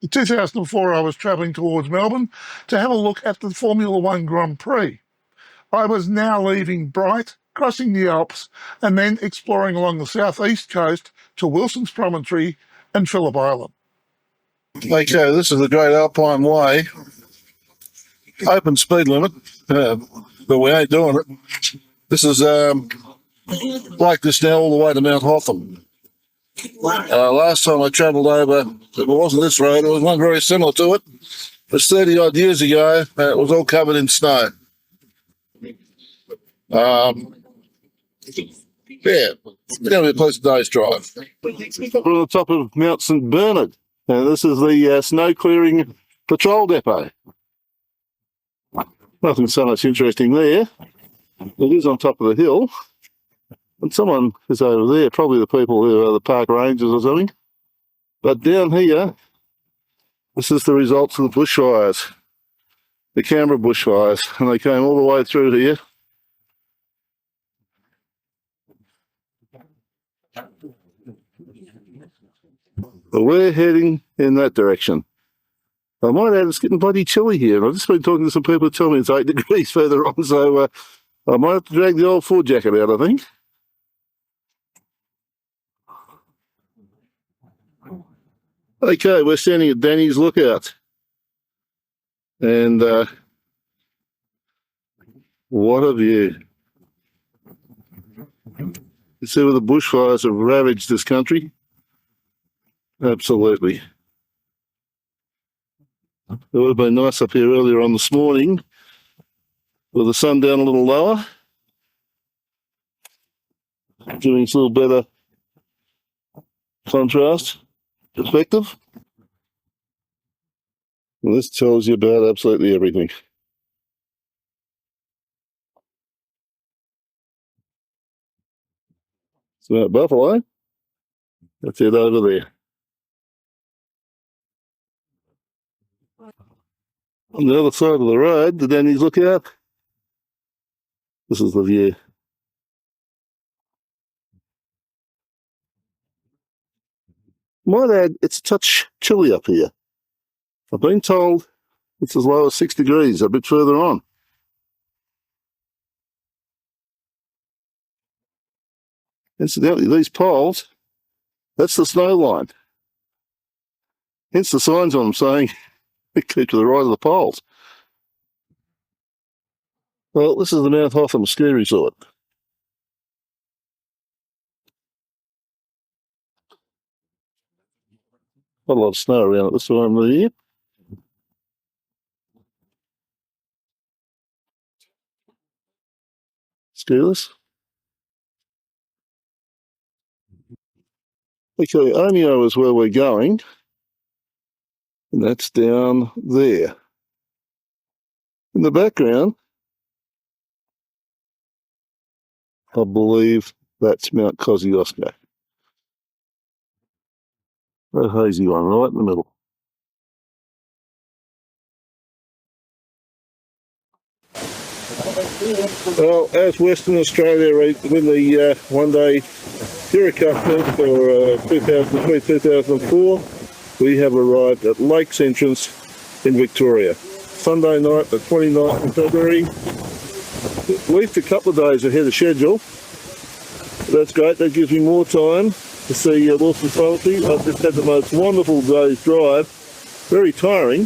In 2004, I was travelling towards Melbourne to have a look at the Formula One Grand Prix. I was now leaving Bright, crossing the Alps, and then exploring along the southeast coast to Wilson's Promontory and Phillip Island. Okay, this is the Great Alpine Way. Open speed limit, but we ain't doing it. This is like this now all the way to Mount Hotham. Last time I travelled over, it wasn't this road, it was one very similar to it. It was 30 odd years ago, and it was all covered in snow. Yeah, it's going to be a pleasant day's drive. We're on the top of Mount St Bernard, and this is the snow clearing patrol depot. Nothing so much interesting there. It is on top of the hill. And someone is over there, probably the people who are the park rangers or something. But down here, this is the results of the bushfires, the Canberra bushfires, and they came all the way through here. But we're heading in that direction. I might add, it's getting bloody chilly here. I've just been talking to some people who tell me it's 8 degrees further on, so I might have to drag the old fur jacket out, I think. Okay, we're standing at Danny's Lookout. And what a view. You see where the bushfires have ravaged this country? Absolutely. It would have been nice up here earlier on this morning with the sun down a little lower, giving us a little better contrast perspective. And this tells you about absolutely everything. It's Mount Buffalo. That's it over there. On the other side of the road, the Danny's Lookout, this is the view. Might add, it's a touch chilly up here. I've been told it's as low as 6 degrees a bit further on. Incidentally, these poles, that's the snow line. Hence the signs on them saying keep to the right of the poles. Well, this is the Mount Hotham Ski Resort. Not a lot of snow around at this time of the year. Skiers. Okay, Omeo is where we're going. And that's down there. In the background, I believe that's Mount Kosciuszko. A hazy one right in the middle. Well, as Western Australia win the one-day Hira Cup for 2004, we have arrived at Lakes Entrance in Victoria. Sunday night, the 29th of February. At least a couple of days ahead of schedule. That's great, that gives me more time to see Wilson's Promontory. I've just had the most wonderful day's drive. Very tiring,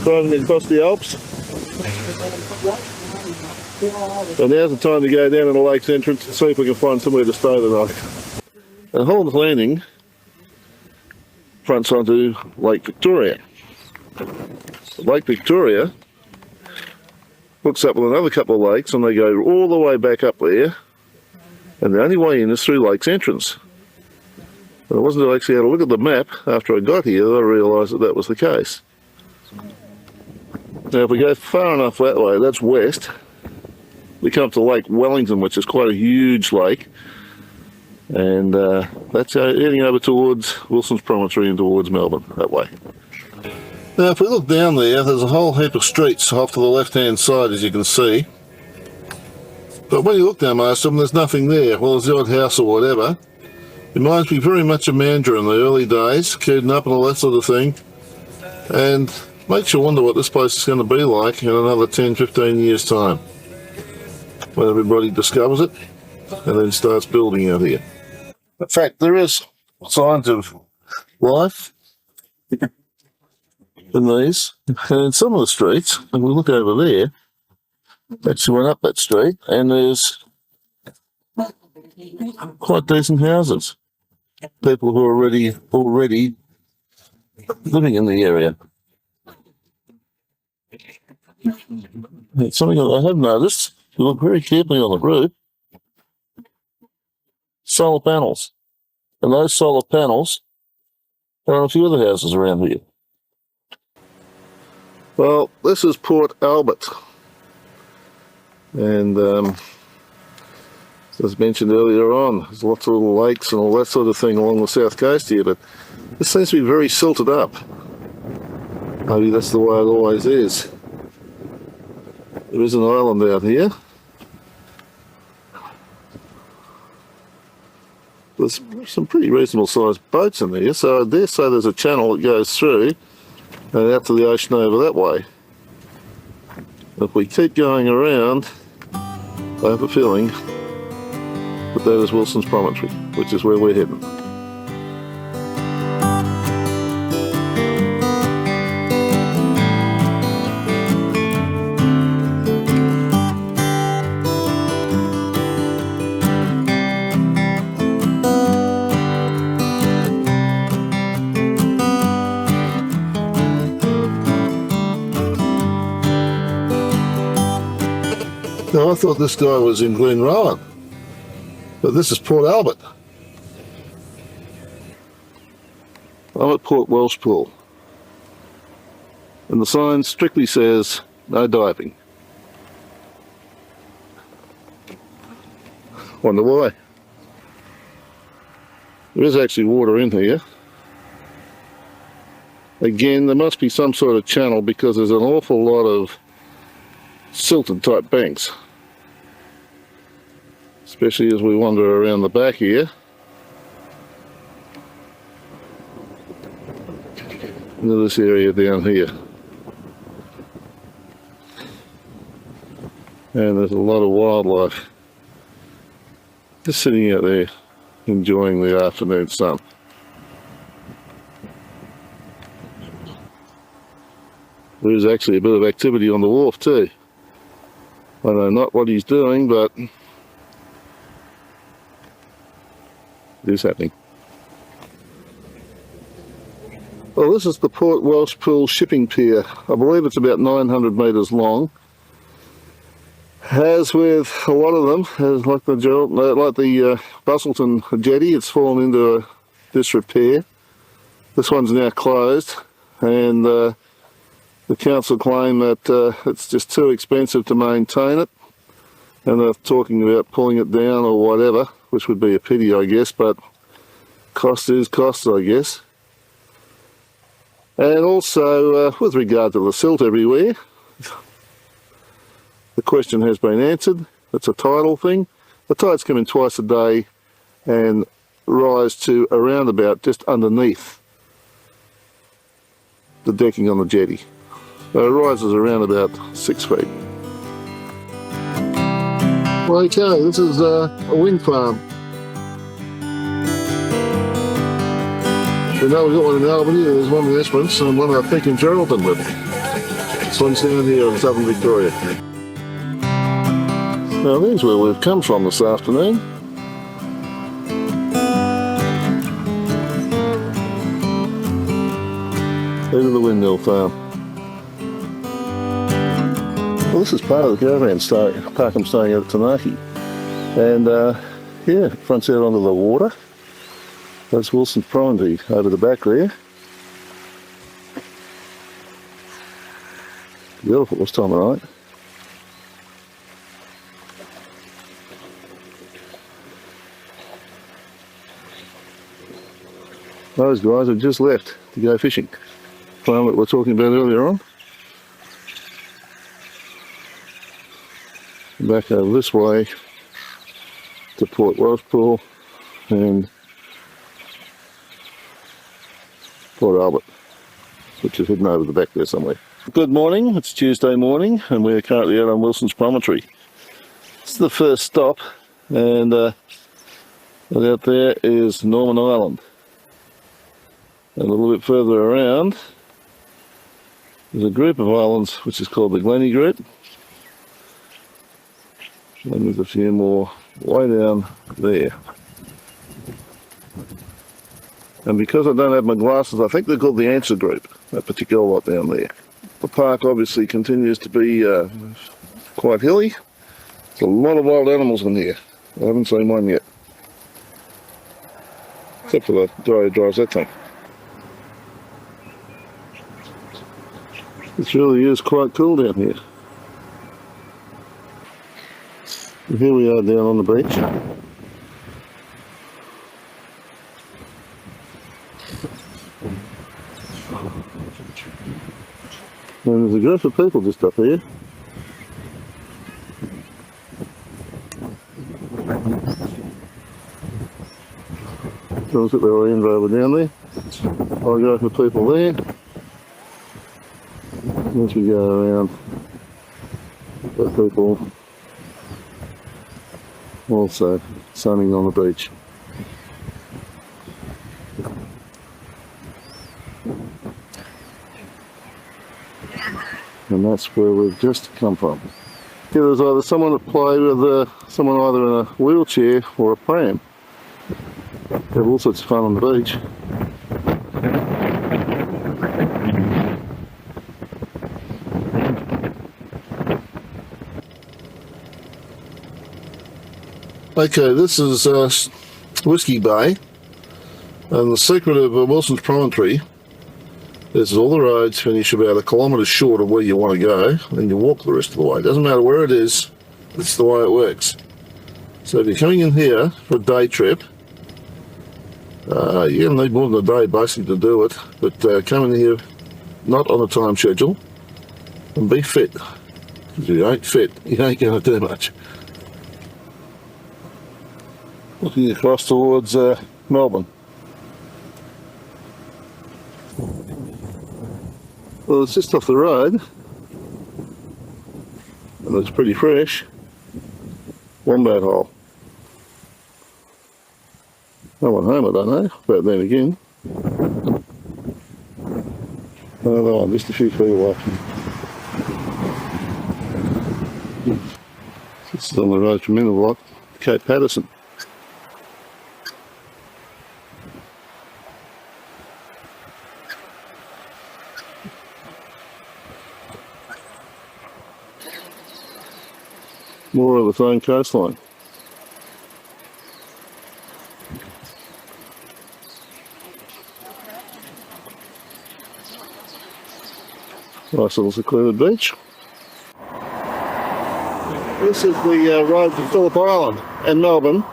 driving across the Alps. And now's the time to go down to the Lakes Entrance and see if we can find somewhere to stay tonight. And Holmes Landing fronts onto Lake Victoria. Lake Victoria hooks up with another couple of lakes and they go all the way back up there, and the only way in is through Lakes Entrance. And it wasn't until I actually had a look at the map after I got here that I realised that that was the case. Now if we go far enough that way, that's west, we come up to Lake Wellington, which is quite a huge lake, and that's heading over towards Wilson's Promontory and towards Melbourne that way. Now if we look down there, there's a whole heap of streets off to the left hand side, as you can see, but when you look down most of them, there's nothing there. Well, there's the odd house or whatever. It reminds me very much of Mandurah in the early days, Keating up and all that sort of thing. and makes you wonder what this place is going to be like in another 10-15 years time, when everybody discovers it and then starts building out here. In fact, there is signs of life in these, and in some of the streets, and we look over there, actually went up that street, and there's quite decent houses. People who are already living in the area. It's something that I have noticed, if you look very carefully on the roof, solar panels. And those solar panels are on a few other houses around here. Well, this is Port Albert. And as mentioned earlier on, there's lots of little lakes and all that sort of thing along the south coast here, but this seems to be very silted up. Maybe that's the way it always is. There is an island out here. There's some pretty reasonable sized boats in there, so I dare say there's a channel that goes through and out to the ocean over that way. If we keep going around, I have a feeling that that is Wilson's Promontory, which is where we're heading. Now, I thought this guy was in Glenrowan, but this is Port Albert. I'm at Port Welshpool, and the sign strictly says no diving. Wonder why. There is actually water in here. Again, there must be some sort of channel because there's an awful lot of silted type banks, especially as we wander around the back here into this area down here. And there's a lot of wildlife just sitting out there enjoying the afternoon sun. There is actually a bit of activity on the wharf too. I know not what he's doing, but it is happening. Well, this is the Port Welshpool shipping pier. I believe it's about 900 metres long. As with a lot of them, as like the Bustleton jetty, it's fallen into disrepair. This one's now closed, and the council claim that it's just too expensive to maintain it, and they're talking about pulling it down or whatever, which would be a pity, I guess, but cost is cost, I guess. And also, with regard to the silt everywhere, the question has been answered. It's a tidal thing. The tides come in twice a day and rise to around about just underneath the decking on the jetty. So it rises around about 6 feet. Well, okay, this is a wind farm. We know we've got one in Albany, there's one in Esperance, and one I think in Geraldton with. This one's down here in southern Victoria. Now there's where we've come from this afternoon. Into the windmill farm. Well, this is part of the caravan park I'm staying at Yanakie. And yeah, it fronts out onto the water. That's Wilson's Promontory over the back there. Beautiful this time of night. Those guys have just left to go fishing. Farm that we were talking about earlier on. Back over this way to Port Welshpool and Port Albert. which is hidden over the back there somewhere. Good morning, it's Tuesday morning and we're currently out on Wilson's Promontory. This is the first stop, and out there is Norman Island. And a little bit further around there's a group of islands which is called the Glennie Group. And there's a few more way down there. And because I don't have my glasses, I think they're called the Answer Group, that particular lot down there. The park obviously continues to be quite hilly. There's a lot of wild animals in here. I haven't seen one yet. Except for the guy who drives that thing. This really is quite cool down here. And here we are down on the beach. And there's a group of people just up here. So look at the Range Rover down there. I'll go for people there. As we go around, the people also sunning on the beach. And that's where we've just come from. Here there's either someone that played with someone either in a wheelchair or a pram. They have all sorts of fun on the beach. Okay, this is Whisky Bay, and the secret of Wilson's Promontory is all the roads finish about 1 kilometre short of where you want to go, and you walk the rest of the way. It doesn't matter where it is, it's the way it works. So if you're coming in here for a day trip, you're going to need more than a day basically to do it, but come in here not on a time schedule, and be fit. If you ain't fit, you ain't going to do much. Looking across towards Melbourne. Well, it's just off the road, and it's pretty fresh. Wombat hole. No one home, I don't know, but then again. Another one, just a few feet away. This is on the road from Minnewac, Cape Paterson. More of the same coastline. Nice little secluded beach. This is the road to Phillip Island and Melbourne.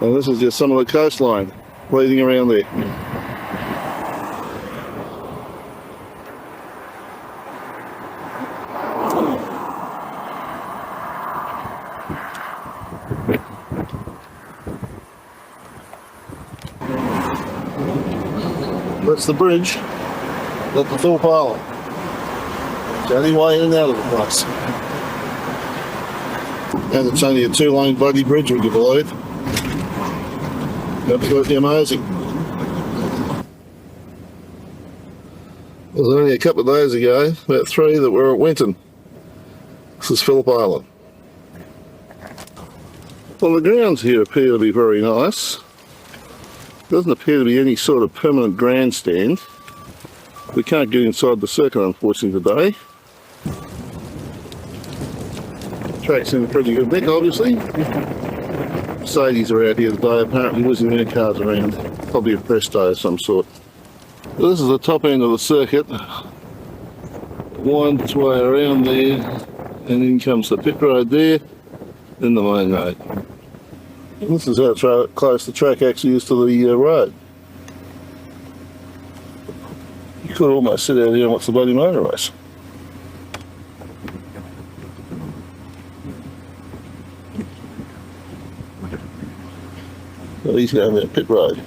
And this is just some of the coastline leading around there. That's the bridge at the Phillip Island. It's the only way in and out of the place. And it's only a 2-lane buggy bridge, would you believe? Absolutely amazing. It was only a couple of days ago, about 3, that were at Winton. This is Phillip Island. Well, the grounds here appear to be very nice. Doesn't appear to be any sort of permanent grandstand. We can't get inside the circuit, unfortunately, today. Track's in a pretty good nick, obviously. Mercedes are out here today, apparently whizzing their cars around. Probably a press day of some sort. So this is the top end of the circuit. Winds its way around there, and in comes the pit road there, then the main road. This is how close the track actually is to the road. You could almost sit out here and watch the bloody motor race. So he's going down pit road.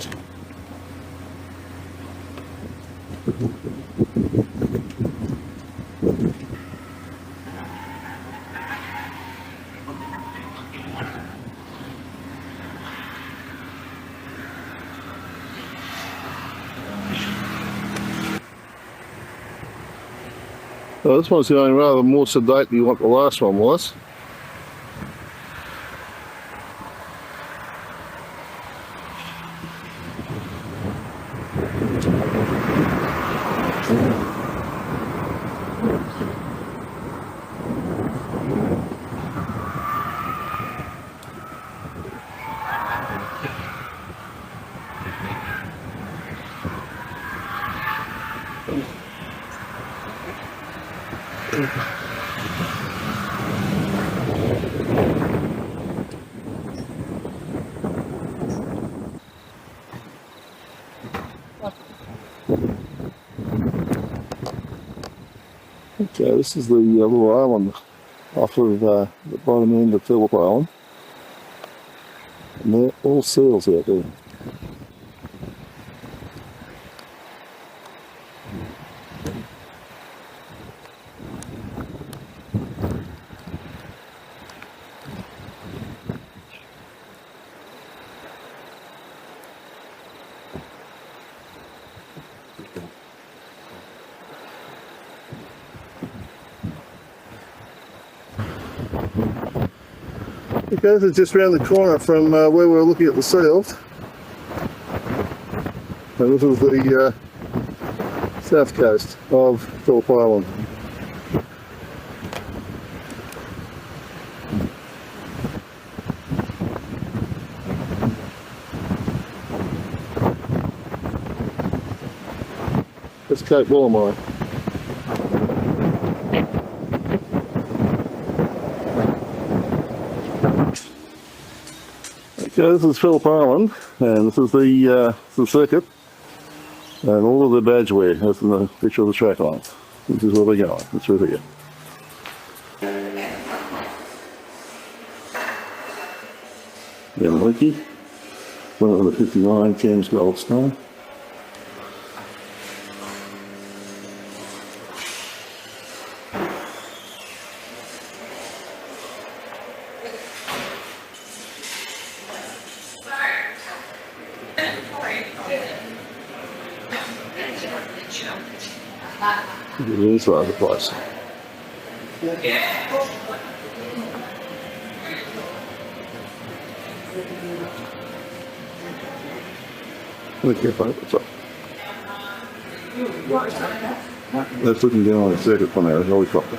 So this one's going rather more sedate than what the last one was. Okay, this is the little island off of the bottom end of Phillip Island. And they're all seals out there. Okay, this is just around the corner from where we were looking at the seals. And this is the south coast of Phillip Island. That's Cape Willamine. Okay, this is Phillip Island, and this is the circuit, and all of the badge wear. That's in the picture of the track lines. This is where we're going. It's through here. Yanakie, 159 Thames Goldstone. It is rather close. Okay, fine, what's up? That's looking down on the circuit from there, helicopter.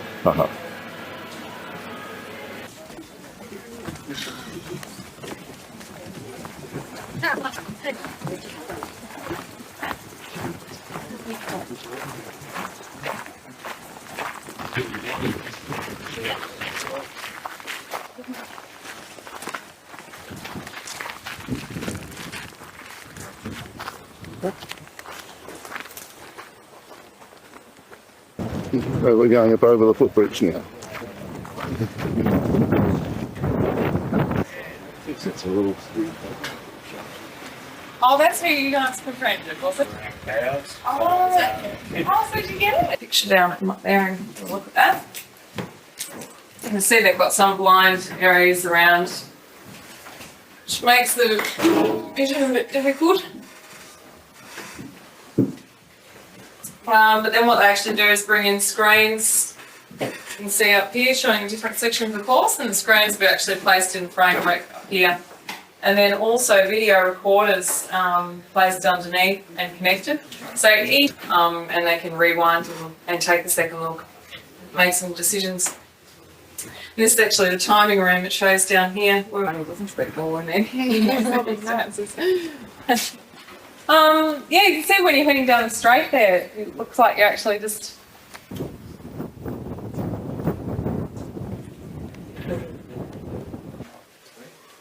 So we're going up over the footbridge now. It's a little steep. Oh, that's who you guys befriended, was it? Oh, so did you get it? Picture down from up there and have a look at that. You can see they've got some blind areas around, which makes the vision a bit difficult. But then what they actually do is bring in screens. You can see up here showing different sections of the course, and the screens will be actually placed in frame right up here. And then also video recorders placed underneath and connected. So each, and they can rewind and take a second look, make some decisions. And this is actually the timing room it shows down here. We're only looking for more in there. Yeah, you can see when you're heading down the straight there, it looks like you're actually just...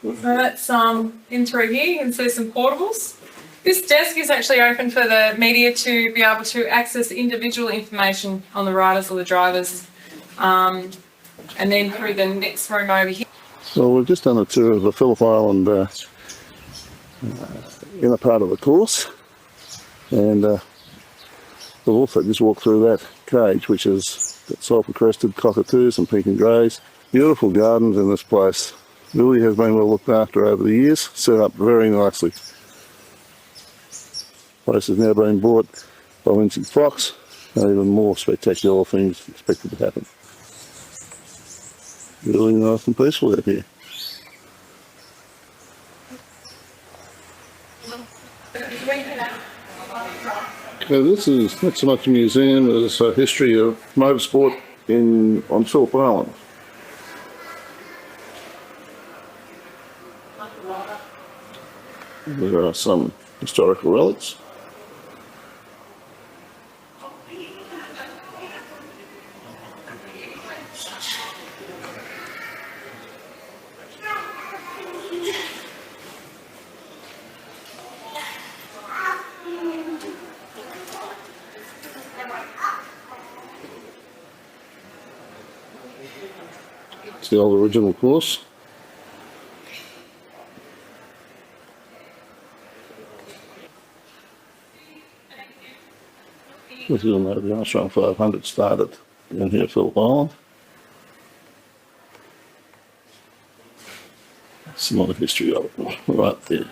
So that's in through here, you can see some portables. This desk is actually open for the media to be able to access individual information on the riders or the drivers. And then through the next room over here. So we've just done a tour of the Phillip Island inner part of the course, and We'll also just walk through that cage, which is got sulphur-crested cockatoos and pink and greys. Beautiful gardens in this place. Really has been well looked after over the years, set up very nicely. Place has now been bought by Winston Fox, and even more spectacular things expected to happen. Really nice and peaceful out here. Now this is not so much a museum as a history of motorsport on Phillip Island. There are some historical relics. It's the old original course. As you'll know, the Armstrong 500 started down here at Phillip Island. That's a lot of history of it right there.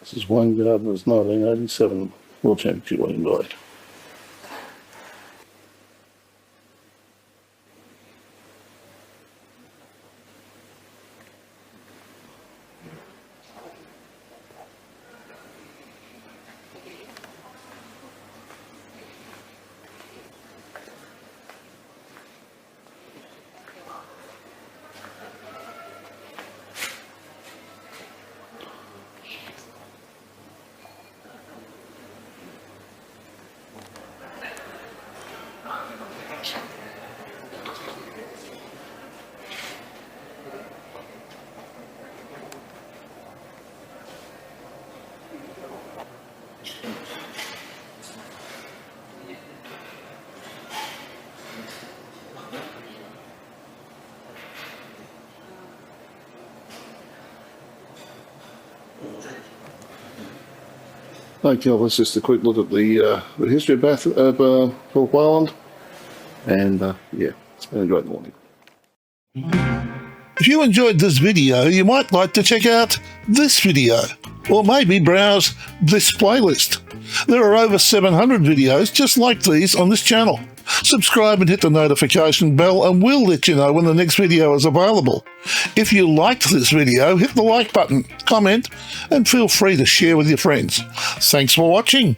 This is Wayne Gardner's 1987 World Championship winning bike. Okay, well, that's just a quick look at the history of Phillip Island, and yeah, it's been a great morning. If you enjoyed this video, you might like to check out this video, or maybe browse this playlist. There are over 700 videos just like these on this channel. Subscribe and hit the notification bell and we'll let you know when the next video is available. If you liked this video, hit the like button, comment, and feel free to share with your friends. Thanks for watching.